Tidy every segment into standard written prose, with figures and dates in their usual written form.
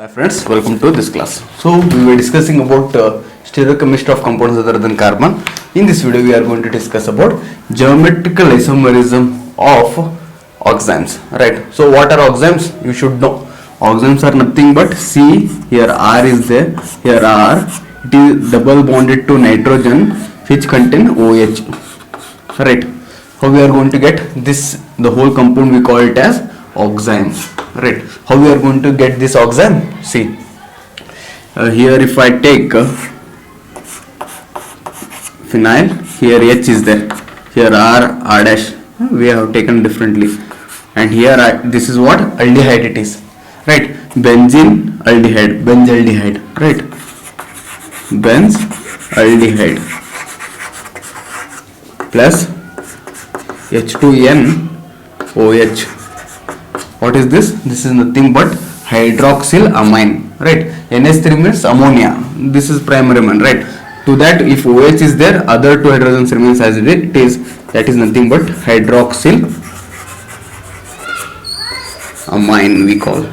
Hi friends, welcome to this class. So we were discussing about stereochemistry of compounds other than carbon. In this video we are going to discuss about geometrical isomerism of oximes. Right. So what are oximes? You should know. Oximes are nothing but C, here R is there, here R. It is double bonded to nitrogen which contain OH. Right. How we are going to get this, the whole compound we call it as oxime. Right. How we are going to get this oxime? See, here if I take phenyl, here H is there, here R dash we have taken differently, and here this is what aldehyde it is, right? Benzene aldehyde, benzaldehyde, right? Benz aldehyde plus H2NOH. What is this? This is nothing but hydroxylamine, right? NH3 means ammonia. This is primary one, right? To that, if OH is there, other two hydrogens remains as it is. That is nothing but hydroxylamine we call,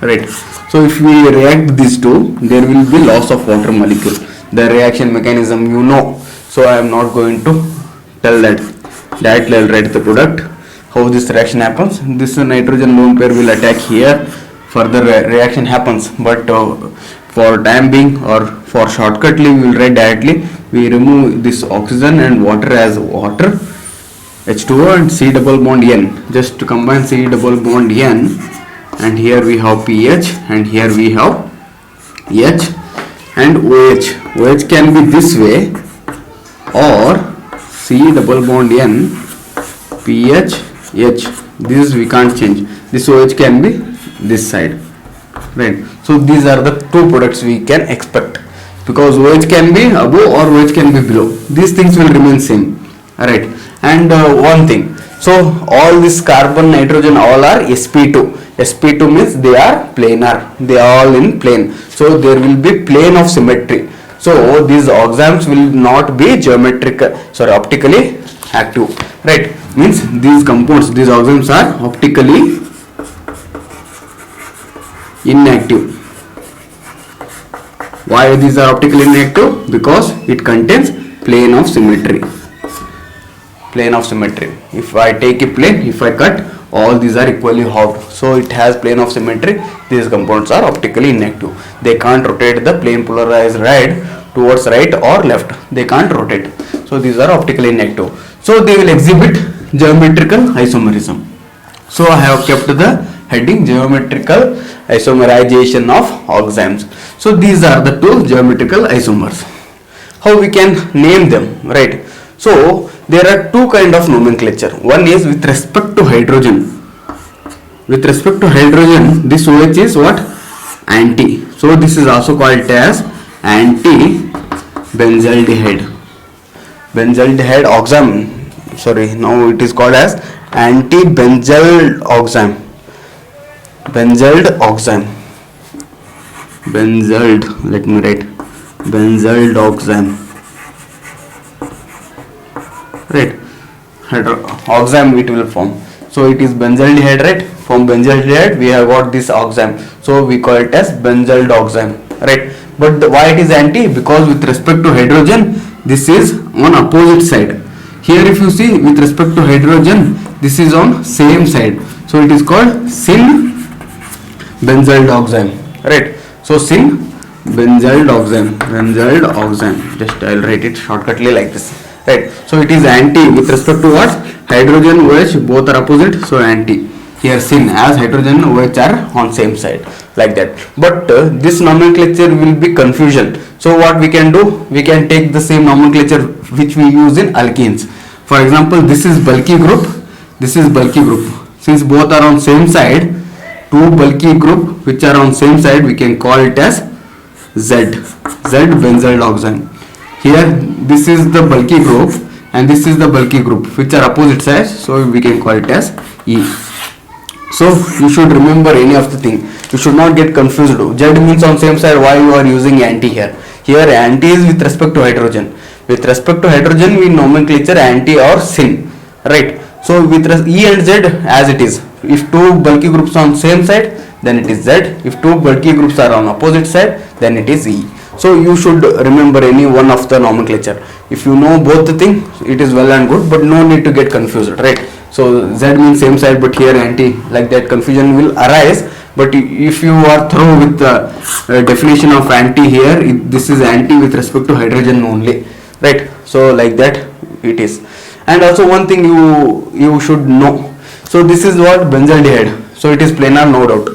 right? So if we react these two, there will be loss of water molecule. The reaction mechanism you know, so I am not going to tell that. Directly I will write the product. How this reaction happens? This nitrogen lone pair will attack here. Further reaction happens, but for time being or for shortcutly we will write directly. We remove this oxygen and water as water, H2O and C double bond N. Just to combine C double bond N, and here we have pH and here we have H and OH. OH can be this way or C double bond N, pH H. This we can't change. This OH can be this side, right? So these are the two products we can expect, because OH can be above or OH can be below. These things will remain same, right? And one thing, so all this carbon, nitrogen all are sp2. sp2 means they are planar, they are all in plane, so there will be plane of symmetry. So these oximes will not be optically active, right? Means these compounds, these oximes are optically inactive. Why these are optically inactive? Because it contains plane of symmetry. Plane of symmetry. If I take a plane, if I cut, all these are equally halved. So it has plane of symmetry. These compounds are optically inactive. They can't rotate the plane polarized right towards right or left. They can't rotate. So these are optically inactive. So they will exhibit geometrical isomerism. So I have kept the heading geometrical isomerization of oximes. So these are the two geometrical isomers. How we can name them, right? So there are two kind of nomenclature. One is with respect to hydrogen. With respect to hydrogen, this OH is what? Anti. So this is also called as anti-benzaldehyde. Benzaldehyde oxime. Sorry, now it is called as anti-benzaled oxime. Benzaled oxime. Benzaled, let me write. Benzaled oxime. Right. Oxime it will form. So it is benzaldehyde, right? From benzaldehyde we have got this oxime. So we call it as benzaled oxime, right? But why it is anti? Because with respect to hydrogen, this is on opposite side. Here if you see, with respect to hydrogen, this is on same side. So it is called syn benzaled oxime, right? So syn benzaled oxime, just I will write it shortcutly like this, right? So it is anti with respect to what? Hydrogen, OH both are opposite, so anti. Here syn, as hydrogen OH are on same side, like that. But this nomenclature will be confusion. So what we can do? We can take the same nomenclature which we use in alkenes. For example, this is bulky group, this is bulky group. Since both are on same side, two bulky group which are on same side, we can call it as Z benzaled oxime. Here this is the bulky group and this is the bulky group which are opposite sides, so we can call it as E. So you should remember any of the thing. You should not get confused. Z means on same side. Why you are using anti here? Here anti is with respect to hydrogen. With respect to hydrogen, we nomenclature anti or syn, right? So with E and Z as it is. If two bulky groups on same side, then it is Z. If two bulky groups are on opposite side, then it is E. So you should remember any one of the nomenclature. If you know both the thing, it is well and good, but no need to get confused, right? So Z means same side, but here anti, like that confusion will arise. But if you are through with the definition of anti here, this is anti with respect to hydrogen only, right? So like that it is. And also one thing you should know. So this is what benzaldehyde. So it is planar, no doubt.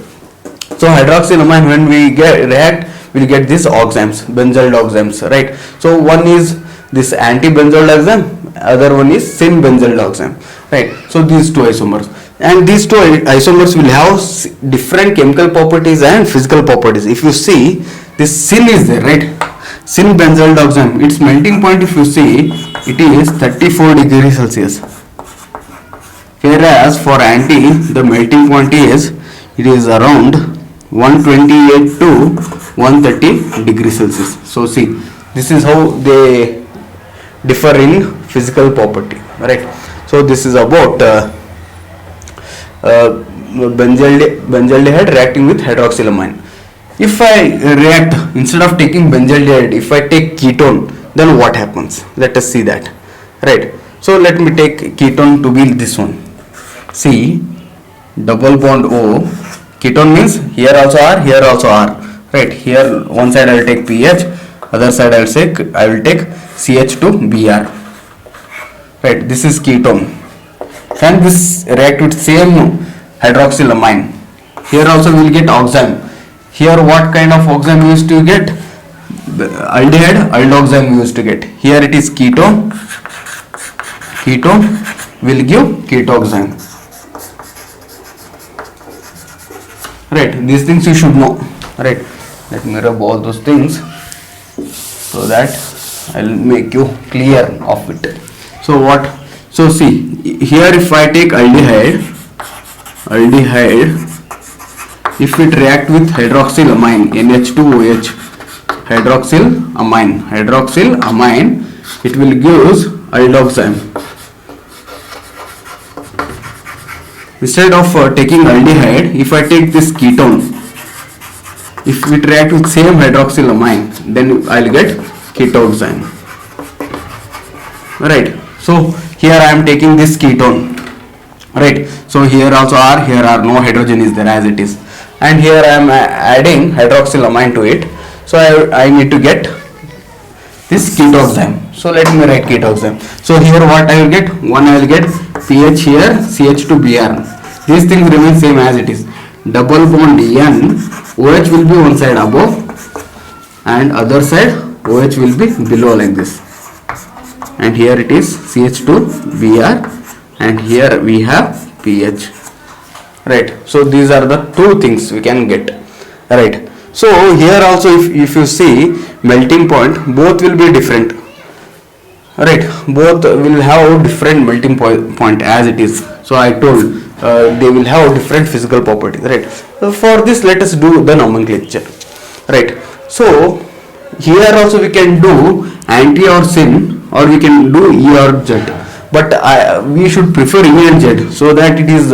So hydroxylamine, when we react, we'll get these oximes, benzyl oximes, right? So one is this anti-benzyl oxime, other one is syn-benzyl oxime, right? So these two isomers, and these two isomers will have different chemical properties and physical properties. If you see, this syn is there, right? Syn-benzyl oxime, its melting point, if you see, it is 34 degrees Celsius, whereas for anti, the melting point is, it is around 128 to 130 degrees Celsius. So see, this is how they differ in physical property, right? So this is about benzaldehyde reacting with hydroxylamine. If I react, instead of taking benzaldehyde, if I take ketone, then what happens? Let us see that, right? So let me take ketone to be this one. See, double bond O, ketone means here also R, here also R, right? Here one side I will take pH, other side I will take CH2Br, right? This is ketone, and this react with same hydroxylamine. Here also we will get oxime. Here what kind of oxime we used to get? Aldehyde, aldoxime we used to get. Here it is ketone. Ketone will give ketoxime. Right, these things you should know, right? Let me rub all those things so that I will make you clear of it. So what? So see, here if I take aldehyde, if it react with hydroxylamine, NH2OH, hydroxylamine, it will give aldoxime. Instead of taking aldehyde, if I take this ketone, if it react with same hydroxylamine, then I will get ketoxime. Right. So here I am taking this ketone. Right. So here also R, here are no hydrogen is there as it is, and here I am adding hydroxylamine to it. So I need to get this ketoxime. So let me write ketoxime. So here what I will get? One I will get pH here, CH2Br. These things remain same as it is. Double bond N, OH will be one side above and other side OH will be below like this. And here it is CH2Br and here we have pH. Right. So these are the two things we can get. Right. So here also if you see melting point, both will be different. Right, both will have different melting point as it is. So I told they will have different physical properties, right? So for this let us do the nomenclature, right? So here also we can do anti or syn, or we can do E or Z, but we should prefer E and Z so that it is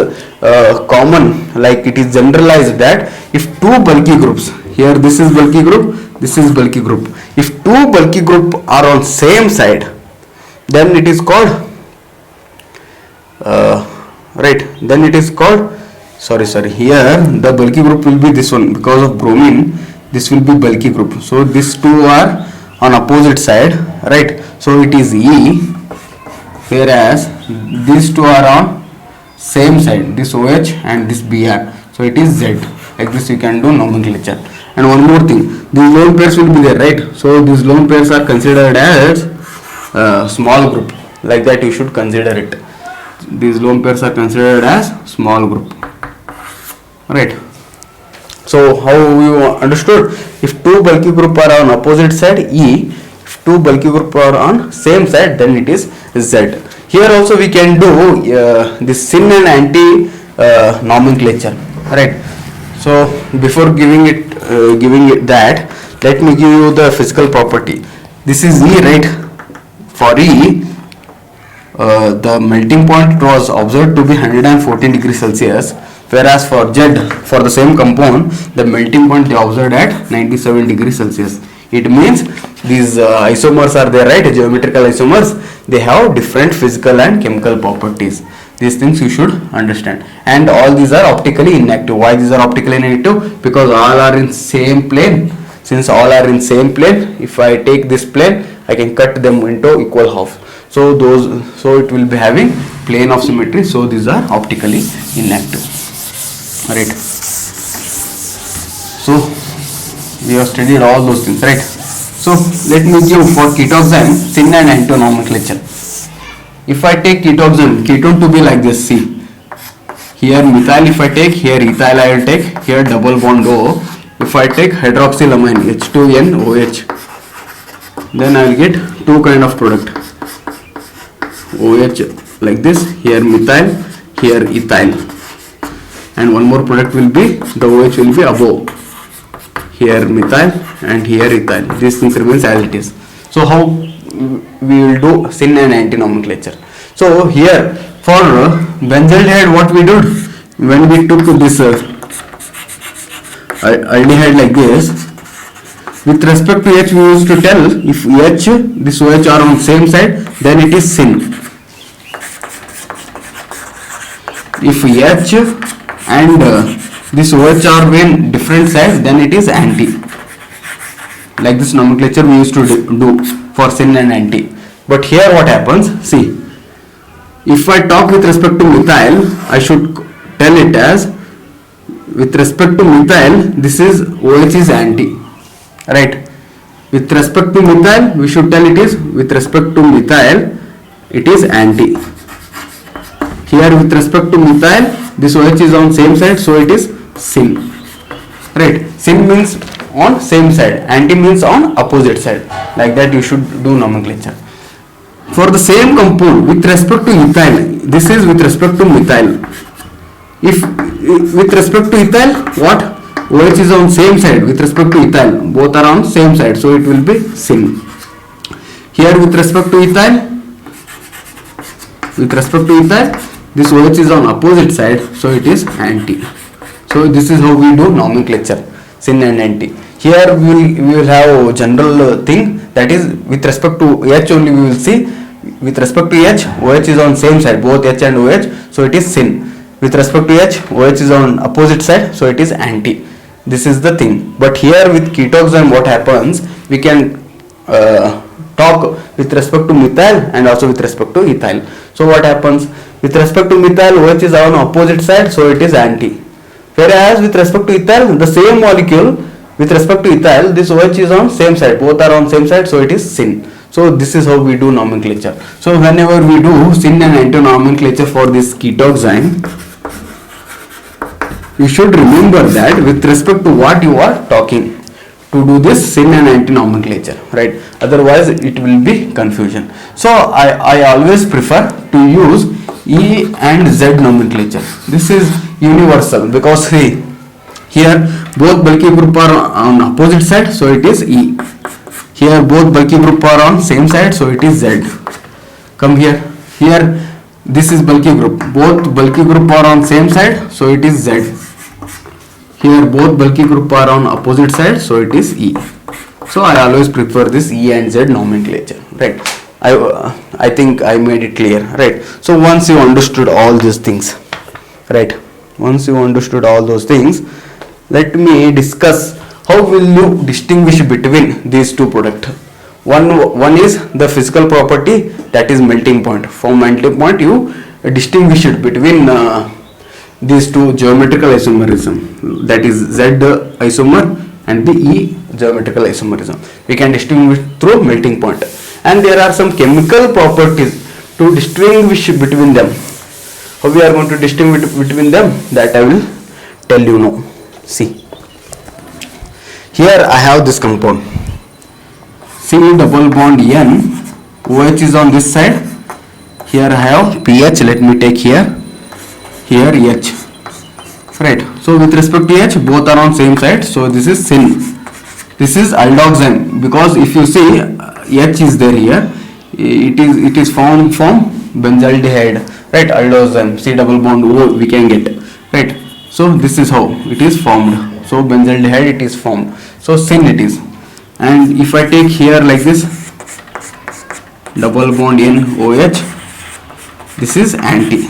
common, like it is generalized that if two bulky groups, here this is bulky group, this is bulky group, if two bulky group are on same side, then it is called then it is called here the bulky group will be this one, because of bromine this will be bulky group. So these two are on opposite side, right? So it is E, whereas these two are on same side, this OH and this Br, so it is Z. Like this you can do nomenclature. And one more thing, these lone pairs will be there, right? So these lone pairs are considered as small group, like that you should consider it. These lone pairs are considered as small group, right? So how you understood? If two bulky group are on opposite side, E. If two bulky group are on same side, then it is Z. Here also we can do this syn and anti nomenclature, right? So before giving it that, let me give you the physical property. This is E, right? For E, the melting point was observed to be 114 degrees Celsius. Whereas for Z, for the same compound, the melting point they observed at 97 degrees Celsius. It means these isomers are there, right? Geometrical isomers, they have different physical and chemical properties. These things you should understand. And all these are optically inactive. Why these are optically inactive? Because all are in same plane. Since all are in same plane, if I take this plane, I can cut them into equal half. So it will be having plane of symmetry. So these are optically inactive. Right. So we have studied all those things, right? So let me give for ketoxime syn and antone nomenclature. If I take ketone to be like this, see here methyl, if I take here ethyl, I will take here double bond O. If I take hydroxylamine H2NOH, then I will get two kind of product, OH like this, here methyl, here ethyl, and one more product will be, the OH will be above, here methyl and here ethyl. These things remains as it is. So how we will do syn and antone nomenclature? So here for benzaldehyde, what we did when we took this aldehyde like this, with respect to H we used to tell if H, this OH are on same side, then it is syn. If H and this OH are in different sides, then it is anti. Like this nomenclature we used to do for syn and anti. But here what happens, see, if I talk with respect to methyl, I should tell it as, with respect to methyl, this is OH is anti, right? With respect to methyl, we should tell it is, with respect to methyl, it is anti. Here with respect to methyl, this OH is on same side, so it is syn, right? Syn means on same side, anti means on opposite side. Like that you should do nomenclature. For the same compound with respect to ethyl, this is with respect to methyl. If with respect to ethyl, what? OH is on same side with respect to ethyl, both are on same side, so it will be syn. Here with respect to ethyl, this OH is on opposite side, so it is anti. So this is how we do nomenclature, syn and anti. Here we will have a general thing, that is with respect to H only we will see. With respect to H, OH is on same side, both H and OH, so it is syn. With respect to H, OH is on opposite side, so it is anti. This is the thing. But here with ketoxime, what happens, we can talk with respect to methyl and also with respect to ethyl. So what happens, with respect to methyl, OH is on opposite side, so it is anti. Whereas with respect to ethyl, the same molecule, with respect to ethyl, this OH is on same side, both are on same side, so it is syn. So this is how we do nomenclature. So whenever we do syn and antone nomenclature for this ketoxime, you should remember that with respect to what you are talking to do this syn and antone nomenclature, right? Otherwise it will be confusion. So I always prefer to use E and Z nomenclature. This is universal because see, here both bulky group are on opposite side, so it is E. Here both bulky group are on same side, so it is Z. Come here. Here this is bulky group. Both bulky group are on same side, so it is Z. Here both bulky group are on opposite side, so it is E. So I always prefer this E and Z nomenclature, right? I think I made it clear, right? So once you understood all these things, right? Once you understood all those things, let me discuss how will you distinguish between these two products. One is the physical property, that is melting point. From melting point you distinguish it between these two geometrical isomerism, that is Z isomer and the E geometrical isomerism. We can distinguish through melting point. And there are some chemical properties to distinguish between them. How we are going to distinguish between them, that I will tell you now. See, here I have this compound C double bond N, OH is on this side. Here I have pH, let me take here H, right? So with respect to H, both are on same side, so this is syn. This is aldoxime, because if you see H is there here, it is found from benzaldehyde, right? Aldoxime, C double bond O we can get, right? So this is how it is formed. So benzaldehyde it is formed. So syn it is. And if I take here like this, double bond NOH, this is anti.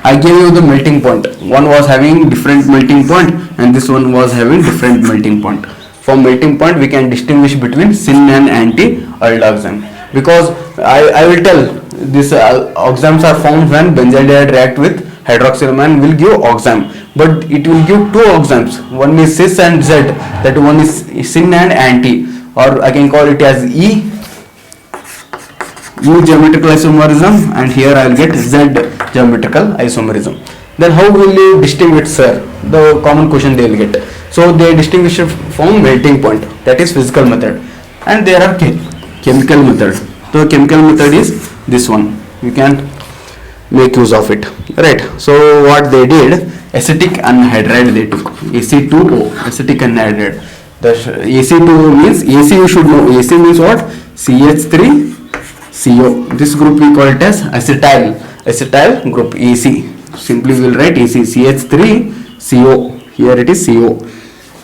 I gave you the melting point. One was having different melting point and this one was having different melting point. From melting point we can distinguish between syn and anti aldoxam, because I will tell these oxams are formed when benzaldehyde react with hydroxylamine will give oxam, but it will give two oxams. One is cis and Z, that one is syn and anti, or I can call it as U geometrical isomerism, and here I will get Z geometrical isomerism. Then how will you distinguish, sir? The common question they will get. So they distinguish from melting point, that is physical method, and there are chemical method. So chemical method is this one. You can make use of it, right? So what they did, acetic anhydride they took, AC2O, acetic anhydride. The AC2O means, AC you should know, AC means what? CH3CO. This group we call it as acetyl group, AC. Simply we will write AC, CH3CO. Here it is CO.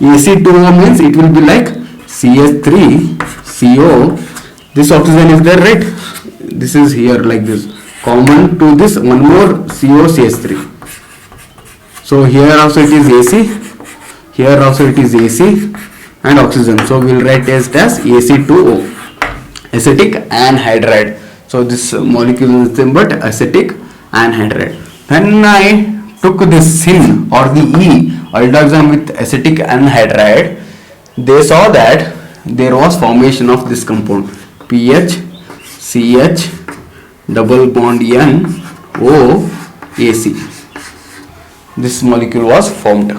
AC2O means it will be like CH3CO. This oxygen is there, right? This is here like this. Common to this one more COCH3. So here also it is AC. Here also it is AC and oxygen. So we will write as AC2O, acetic anhydride. So this molecule is nothing but acetic anhydride. When I took this syn or the E aldoxam with acetic anhydride, they saw that there was formation of this compound PH CH double bond N O AC. This molecule was formed.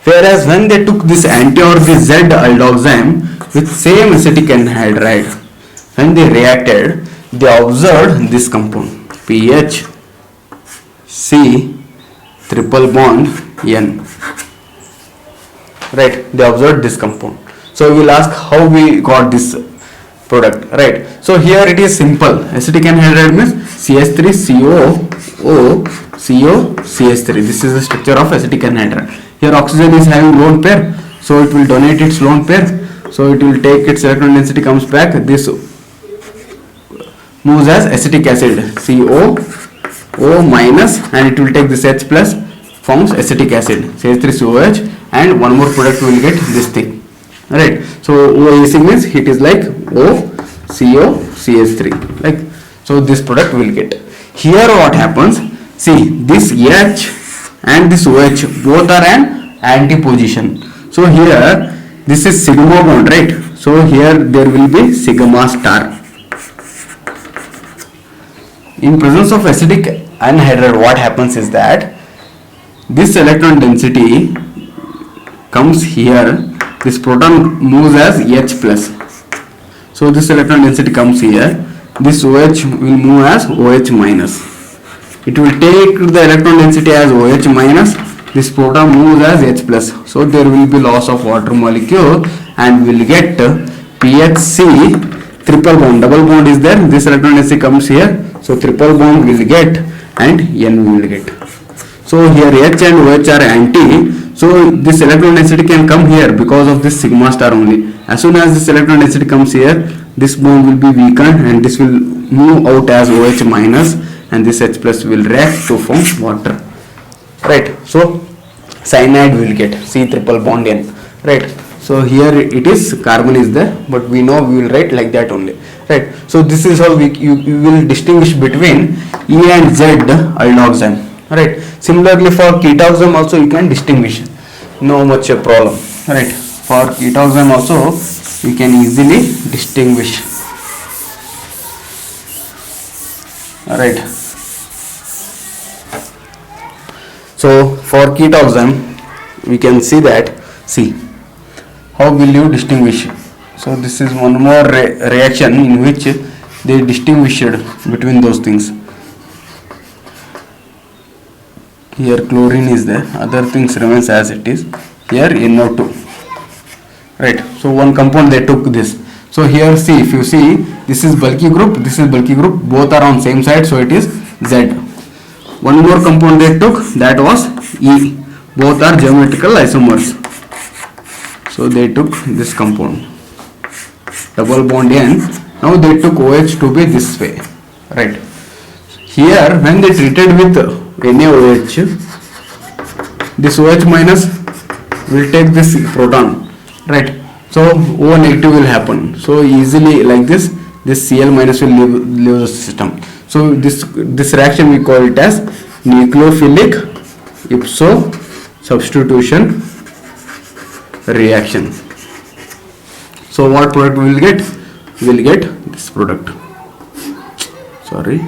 Whereas when they took this anti or the Z aldoxam with same acetic anhydride, when they reacted, they observed this compound PH C triple bond N. Right, they observed this compound. So we will ask how we got this product, right? So here it is simple. Acetic anhydride means CH3COO-COCH3. This is the structure of acetic anhydride. Here oxygen is having lone pair, so it will donate its lone pair. So it will take its electron density, comes back. This moves as acetic acid, COO minus, and it will take this H plus, forms acetic acid, CH3COH, and one more product will get this thing, right? So OAC means it is like OCOCH3, like so this product will get. Here what happens, see this H and this OH both are an anti-position. So here this is sigma bond, right? So here there will be sigma star. In presence of acidic anhydride, what happens is that this electron density comes here, this proton moves as H plus. So this electron density comes here, this OH will move as OH minus. It will take the electron density as OH minus, this proton moves as H plus. So there will be loss of water molecule and we will get PHC triple bond, double bond is there, this electron density comes here, so triple bond will get and N will get. So here H and OH are anti, so this electron density can come here because of this sigma star only. As soon as this electron density comes here, this bond will be weakened and this will move out as OH minus, and this H plus will react to form water, right? So cyanide will get C triple bond N, right? So here it is carbon is there, but we know we will write like that only, right? So this is how you will distinguish between E and Z aldoxam, right? Similarly for ketoxam also you can distinguish, no much a problem, right? For ketoxam also you can easily distinguish, right? So for ketoxam we can see that, see how will you distinguish. So this is one more reaction in which they distinguished between those things. Here chlorine is there, other things remains as it is. Here NO2, right? So one compound they took this. So here see, if you see, this is bulky group, this is bulky group, both are on same side, so it is Z. one more compound they took, that was E. Both are geometrical isomers. So they took this compound, double bond N. Now they took OH to be this way, right? Here when they treated with NaOH, this OH minus will take this proton, right? So O negative will happen. So easily like this Cl minus will leave the system. So this reaction we call it as nucleophilic ipso substitution reaction. So what product we will get? We will get this product. Sorry.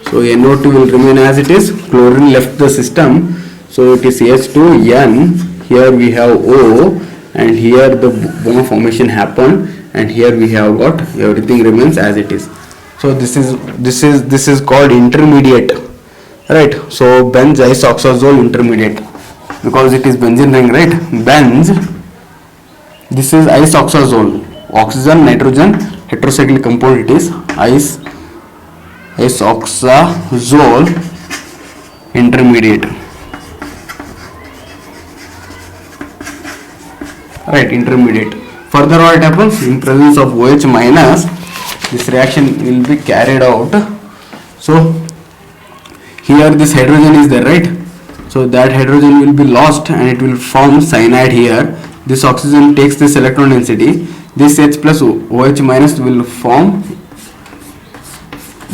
So NO2 will remain as it is. Chlorine left the system. So it is H2N. Here we have O, and here the bond formation happened, and here we have got everything remains as it is. So this is called intermediate, right? So benz isoxazole intermediate, because it is benzene ring, right? Benz, this is isoxazole, oxygen nitrogen heterocyclic compound. It is isoxazole intermediate, right? Intermediate. Further what happens, in presence of OH minus, this reaction will be carried out. So here this hydrogen is there, right? So that hydrogen will be lost and it will form cyanide here. This oxygen takes this electron density. This H plus OH minus will form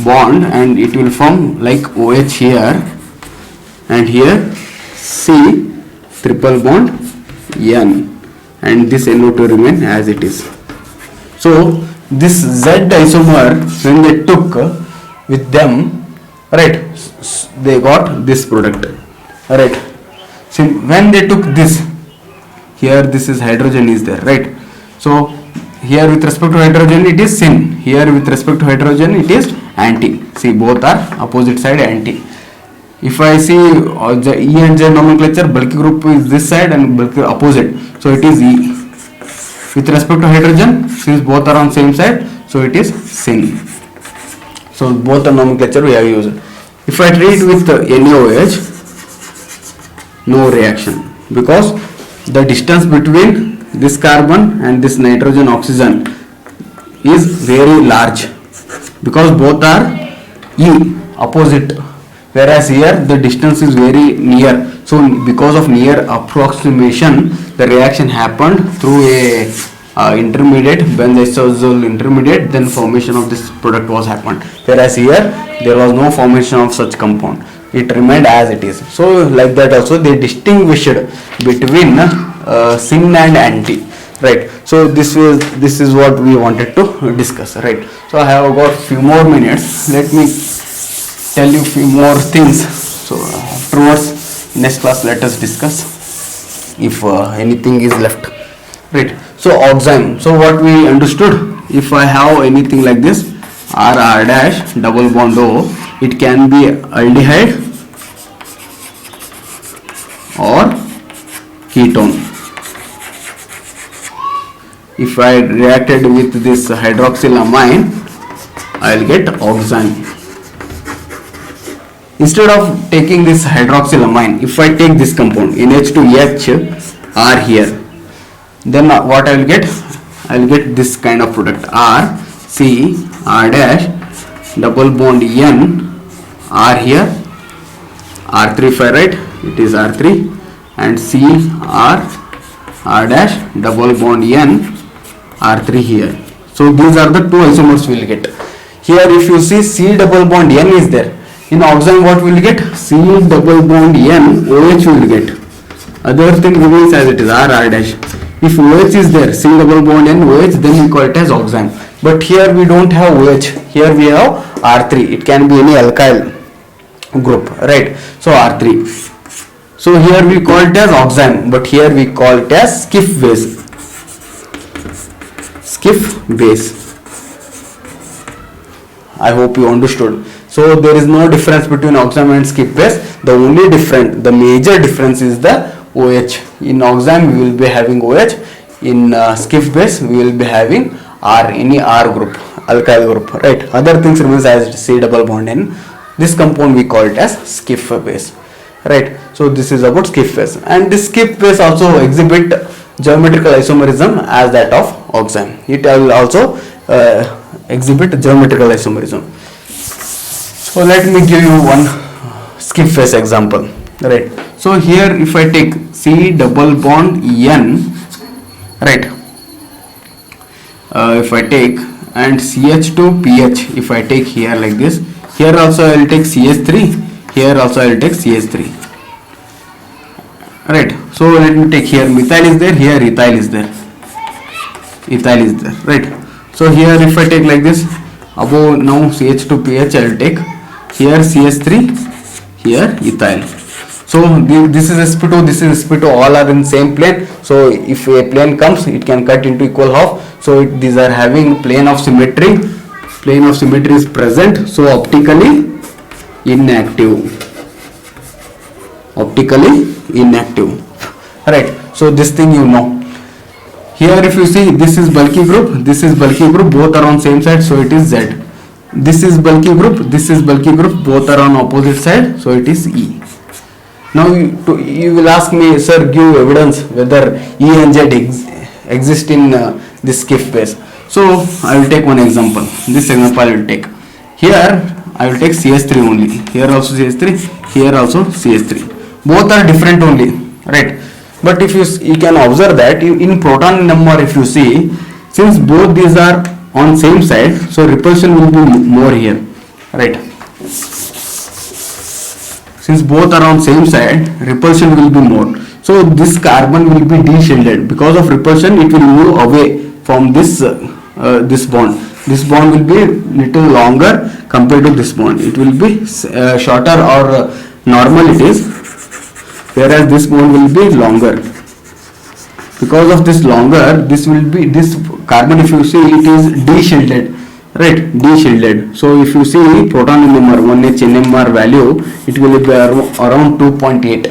bond and it will form like OH here, and here C triple bond N, and this NO2 remain as it is. So this Z isomer, when they took with them, right, they got this product, right? So when they took this, here this is hydrogen is there, right? So here with respect to hydrogen it is syn, here with respect to hydrogen it is anti. See, both are opposite side anti. If I see the E and Z nomenclature, bulky group is this side and bulky opposite, so it is E. With respect to hydrogen, since both are on same side, so it is syn. So both the nomenclature we have used. If I treat with NaOH, no reaction, because the distance between this carbon and this nitrogen oxygen is very large, because both are E opposite, whereas here the distance is very near. So because of near approximation, the reaction happened through a intermediate, benzoisoxazole intermediate, then formation of this product was happened, whereas here there was no formation of such compound, it remained as it is. So like that also they distinguished between syn and anti, right? So this is what we wanted to discuss, right? So I have got few more minutes, let me tell you few more things. So afterwards, next class let us discuss if anything is left, right? So oxime, so what we understood, if I have anything like this R dash double bond O, it can be aldehyde or ketone. If I reacted with this hydroxylamine, I will get oxime. Instead of taking this hydroxylamine, if I take this compound NH2H R here, then what I will get? I will get this kind of product R C R dash double bond N R here, R3 ferrite, it is R3, and C R dash double bond N R3 here. So these are the two isomers we will get. Here if you see C double bond N is there. In oxime what we will get? C double bond N OH we will get. Other thing remains as it is R dash. If OH is there, C double bond N OH, then we call it as oxime. But here we don't have OH. Here we have R3. It can be any alkyl group, right? So R3. So here we call it as oxime, but here we call it as Schiff base. Schiff base. I hope you understood. So there is no difference between oxime and Schiff base. The only difference, the major difference is the OH. In oxime we will be having OH. In Schiff base we will be having R, any R group, alkyl group, right? Other things remains as C double bond in this compound, we call it as Schiff base, right? So this is about Schiff base, and this Schiff base also exhibit geometrical isomerism as that of oxime. It will also exhibit geometrical isomerism. So let me give you one Schiff base example, right? So here if I take C double bond N, right, if I take and CH2PH, if I take here like this, here also I will take CH3, here also I will take CH3, right? So let me take here methyl is there, here ethyl is there, ethyl is there, right? So here if I take like this, above now CH2PH I will take, here CH3, here ethyl. So this is sp2, this is sp2, all are in same plane. So if a plane comes, it can cut into equal half. So these are having plane of symmetry. Plane of symmetry is present. So optically inactive. Optically inactive. Right. So this thing you know. Here if you see, this is bulky group, this is bulky group, both are on same side. So it is Z. This is bulky group, this is bulky group, both are on opposite side. So it is E. Now you will ask me, sir, give evidence whether E and Z exist in this Schiff base. So I will take one example. This example I will take. Here I will take CH3 only. Here also CH3. Here also CH3. Both are different only, right? But if you can observe that in proton number, if you see, since both these are on same side, so repulsion will be more here, right? Since both are on same side, repulsion will be more. So this carbon will be de-shielded. Because of repulsion, it will move away from this this bond. This bond will be little longer compared to this bond. It will be shorter, or normal it is, whereas this bond will be longer. Because of this longer, this will be, this carbon, if you see, it is de-shielded. Right, de-shielded. So if you see proton number 1H NMR value, it will be around 2.8,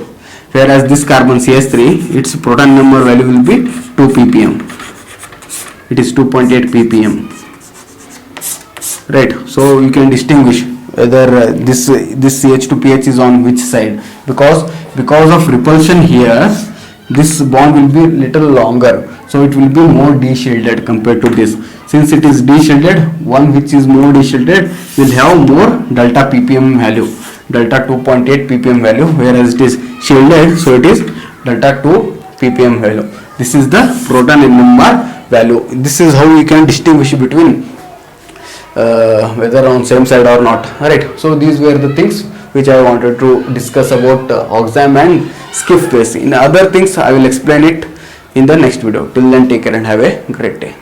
whereas this carbon CH3, its proton number value will be 2 ppm. It is 2.8 ppm, right? So you can distinguish whether this CH2PH is on which side, because of repulsion here, this bond will be little longer, so it will be more de-shielded compared to this. Since it is de-shielded, one which is more de-shielded will have more delta ppm value, delta 2.8 ppm value, whereas it is shielded, so it is delta 2 ppm value. This is the proton NMR value. This is how we can distinguish between whether on same side or not, right? So these were the things which I wanted to discuss about oxime and Schiff base. In other things I will explain it in the next video. Till then, take care and have a great day.